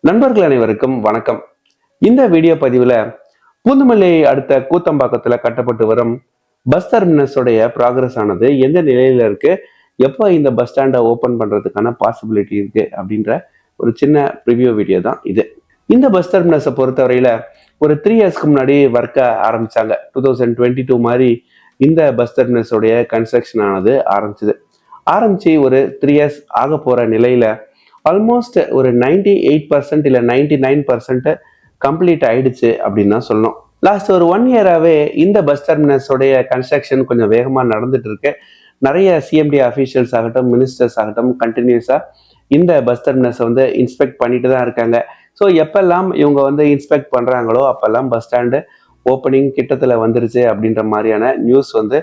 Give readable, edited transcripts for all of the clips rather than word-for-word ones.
நண்பர்கள் அனைவருக்கும் வணக்கம். இந்த வீடியோ பதிவுல பூந்தமல்லி அடுத்த கூத்தம்பாக்கத்துல கட்டப்பட்டு வரும் பஸ் டெர்மினஸ் உடைய ப்ராக்ரஸ் ஆனது எந்த நிலையில இருக்கு, எப்போ இந்த பஸ் ஸ்டாண்டை ஓபன் பண்றதுக்கான பாசிபிலிட்டி இருக்கு அப்படின்ற ஒரு சின்ன ப்ரிவியூ வீடியோ தான் இது. இந்த பஸ் டெர்மினஸை பொறுத்தவரையில ஒரு 3 இயர்ஸ்க்கு முன்னாடி ஒர்க்க ஆரம்பிச்சாங்க. 2022 மாதிரி இந்த பஸ் டெர்மினஸ் உடைய கன்ஸ்ட்ரக்ஷன் ஆனது ஆரம்பிச்சு ஒரு 3 இயர்ஸ் ஆக போற நிலையில ஆல்மோஸ்ட் ஒரு 98% இல்லை 99% கம்ப்ளீட் ஆயிடுச்சு அப்படின்னு தான் சொல்லணும். லாஸ்ட் ஒரு 1 இயராகவே இந்த பஸ் டெர்மினஸ் உடைய கன்ஸ்ட்ரக்ஷன் கொஞ்சம் வேகமாக நடந்துட்டு இருக்கு. நிறைய சிஎம்டி அஃபீஷியல்ஸ் ஆகட்டும், மினிஸ்டர்ஸ் ஆகட்டும், கண்டினியூஸாக இந்த பஸ் டெர்மினஸை வந்து இன்ஸ்பெக்ட் பண்ணிட்டு தான் இருக்காங்க. ஸோ எப்பெல்லாம் இவங்க வந்து இன்ஸ்பெக்ட் பண்ணுறாங்களோ அப்பெல்லாம் பஸ் ஸ்டாண்டு ஓப்பனிங் கிட்டத்தில் வந்துருச்சு அப்படின்ற மாதிரியான நியூஸ் வந்து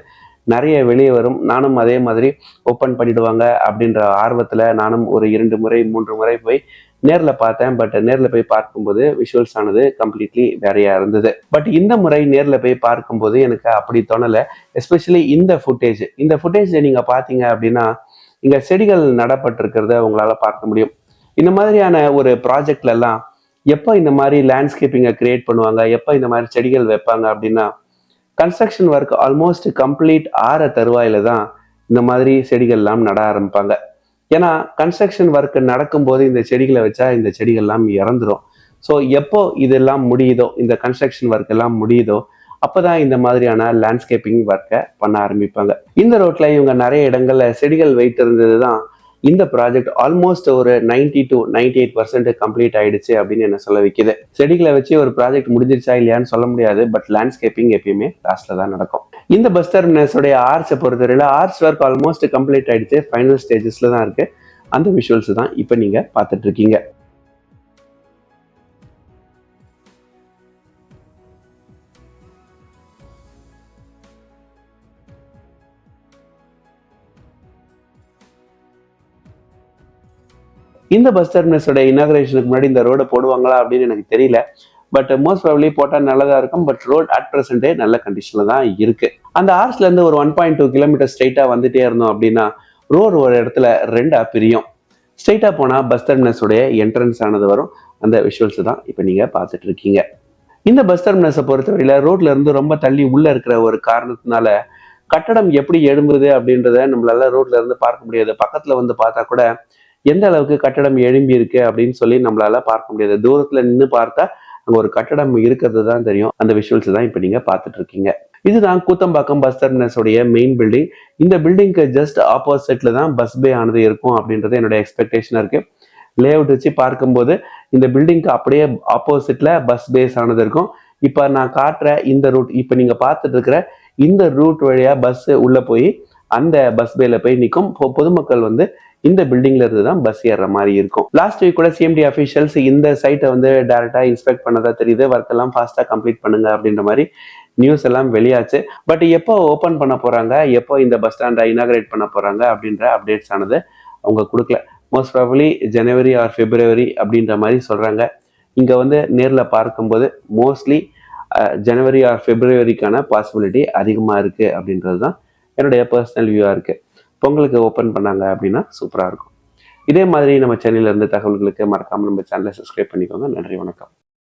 நிறைய வெளியே வரும். நானும் அதே மாதிரி ஓப்பன் பண்ணிடுவாங்க அப்படின்ற ஆர்வத்தில் நானும் ஒரு 2 முறை 3 முறை போய் நேரில் பார்த்தேன். பட் நேரில் போய் பார்க்கும்போது விஷுவல்ஸ் ஆனது கம்ப்ளீட்லி வேறையா இருந்தது. பட் இந்த முறை நேரில் போய் பார்க்கும்போது எனக்கு அப்படி தோணலை. எஸ்பெஷலி இந்த ஃபுட்டேஜ் நீங்கள் பார்த்தீங்க அப்படின்னா இங்கே செடிகள் நடப்பட்டிருக்கிறத உங்களால் பார்க்க முடியும். இந்த மாதிரியான ஒரு ப்ராஜெக்ட்ல எல்லாம் எப்போ இந்த மாதிரி லேண்ட்ஸ்கேப்பிங்கை கிரியேட் பண்ணுவாங்க, எப்போ இந்த மாதிரி செடிகள் வைப்பாங்க அப்படின்னா கன்ஸ்ட்ரக்ஷன் ஒர்க் ஆல்மோஸ்ட் கம்ப்ளீட் ஆற தருவாயில தான் இந்த மாதிரி செடிகள்லாம் நட ஆரம்பிப்பாங்க. ஏன்னா கன்ஸ்ட்ரக்ஷன் ஒர்க் நடக்கும்போது இந்த செடிகளை வச்சா இந்த செடிகள்லாம் இறந்துடும். ஸோ எப்போ இதெல்லாம் முடியுதோ, இந்த கன்ஸ்ட்ரக்ஷன் ஒர்க் எல்லாம் முடியுதோ அப்போதான் இந்த மாதிரியான லேண்ட்ஸ்கேப்பிங் ஒர்க்கை பண்ண ஆரம்பிப்பாங்க. இந்த ரோட்ல இவங்க நிறைய இடங்கள்ல செடிகள் வைத்திருந்தது தான் இந்த ப்ராஜெக்ட் ஆல்மோஸ்ட் ஒரு 90 to 98% கம்ப்ளீட் ஆயிடுச்சு அப்படின்னு என்ன சொல்ல வைக்குது. செடிகளை வச்சு ஒரு ப்ராஜெக்ட் முடிஞ்சிருச்சா இல்லையான்னு சொல்ல முடியாது. பட் லேண்ட்ஸ்கேப்பிங் எப்பயுமே லாஸ்ட்ல தான் நடக்கும். இந்த பஸ் டெர்மினஸோடைய ஆர்ச்சை பொறுத்தவரையில ஆர்ச் ஒர்க் ஆல்மோஸ்ட் கம்ப்ளீட் ஆயிடுச்சு, ஃபைனல் ஸ்டேஜஸ்ல தான் இருக்கு. அந்த விஷுவல்ஸ் தான் இப்போ நீங்க பார்த்துட்டு இருக்கீங்க. இந்த பஸ் டெர்மினஸோட இனாகரேஷனுக்கு முன்னாடி இந்த ரோடை போடுவாங்களா அப்படின்னு எனக்கு தெரியல. பட் மோஸ்ட் ப்ராபப்லி போட்டால் நல்லதா இருக்கும். பட் ரோட் அட் ப்ரெசென்டே நல்ல கண்டிஷன்ல தான் இருக்கு. அந்த ஆர்ச்ல இருந்து ஒரு 1.2 கிலோமீட்டர் ஸ்ட்ரைட்டா வந்துட்டே இருந்தோம் அப்படின்னா ரோடு ஒரு இடத்துல 2ஆ பிரியும். ஸ்ட்ரைட்டா போனா பஸ் டெர்மினஸ் உடைய என்ட்ரன்ஸ் ஆனது வரும். அந்த விஷுவல்ஸ் தான் இப்போ நீங்க பார்த்துட்டு இருக்கீங்க. இந்த பஸ் டெர்மினஸை பொறுத்தவரையில ரோட்ல இருந்து ரொம்ப தள்ளி உள்ள இருக்கிற ஒரு காரணத்தினால கட்டடம் எப்படி எழும்புது அப்படின்றத நம்மளால ரோட்ல இருந்து பார்க்க முடியாது. பக்கத்துல வந்து பார்த்தா கூட எந்த அளவுக்கு கட்டடம் எழும்பி இருக்கு அப்படின்னு சொல்லி நம்மளால பார்க்க முடியாது. தூரத்துல நின்று பார்த்தா அங்க ஒரு கட்டடம் இருக்கிறது தான் தெரியும். அந்த விஷுவல்ஸ் தான் இப்ப நீங்க பார்த்துட்டு இருக்கீங்க. இதுதான் கூத்தம்பாக்கம் பஸ் டெர்மினஸ் உடைய மெயின் பில்டிங். இந்த பில்டிங்க்கு ஜஸ்ட் ஆப்போசிட்ல தான் பஸ் பே ஆனது இருக்கும் அப்படின்றது என்னோட எக்ஸ்பெக்டேஷனா இருக்கு. லே அவுட் வச்சு பார்க்கும்போது இந்த பில்டிங்க்கு அப்படியே ஆப்போசிட்ல பஸ் பேஸ் ஆனது இருக்கும். இப்ப நான் காட்டுற இந்த ரூட், இப்ப நீங்க பார்த்துட்டு இருக்கிற இந்த ரூட் வழியா பஸ் உள்ள போய் அந்த பஸ் பேல போய் நிற்கும். பொதுமக்கள் வந்து இந்த பில்டிங்ல இருந்து தான் பஸ் ஏறுற மாதிரி இருக்கும். லாஸ்ட் வீக் கூட சிஎம்டி அஃபீஷியல்ஸ் இந்த சைட்டை வந்து டைரக்டா இன்ஸ்பெக்ட் பண்ணதா தெரியுது. ஒர்க் எல்லாம் ஃபாஸ்டா கம்ப்ளீட் பண்ணுங்க அப்படின்ற மாதிரி நியூஸ் எல்லாம் வெளியாச்சு. பட் எப்போ ஓபன் பண்ண போறாங்க, எப்போ இந்த பஸ் ஸ்டாண்டை இனாகரேட் பண்ண போறாங்க அப்படின்ற அப்டேட்ஸ் ஆனது அவங்க கொடுக்கல. மோஸ்ட் ப்ராபபிலி ஜனவரி ஆர் பிப்ரவரி அப்படின்ற மாதிரி சொல்றாங்க. இங்க வந்து நேர்ல பார்க்கும்போது மோஸ்ட்லி ஜனவரி ஆர் பிப்ரவரிக்கான பாசிபிலிட்டி அதிகமா இருக்கு அப்படின்றது தான் என்னுடைய பர்சனல் வியூவா இருக்கு. பொங்கலுக்கு ஓப்பன் பண்ணாங்க அப்படின்னா சூப்பராக இருக்கும். இதே மாதிரி நம்ம சேனல்ல இருந்து தகவல்களுக்கு மறக்காம நம்ம சேனலை சப்ஸ்கிரைப் பண்ணிக்கோங்க. நன்றி, வணக்கம்.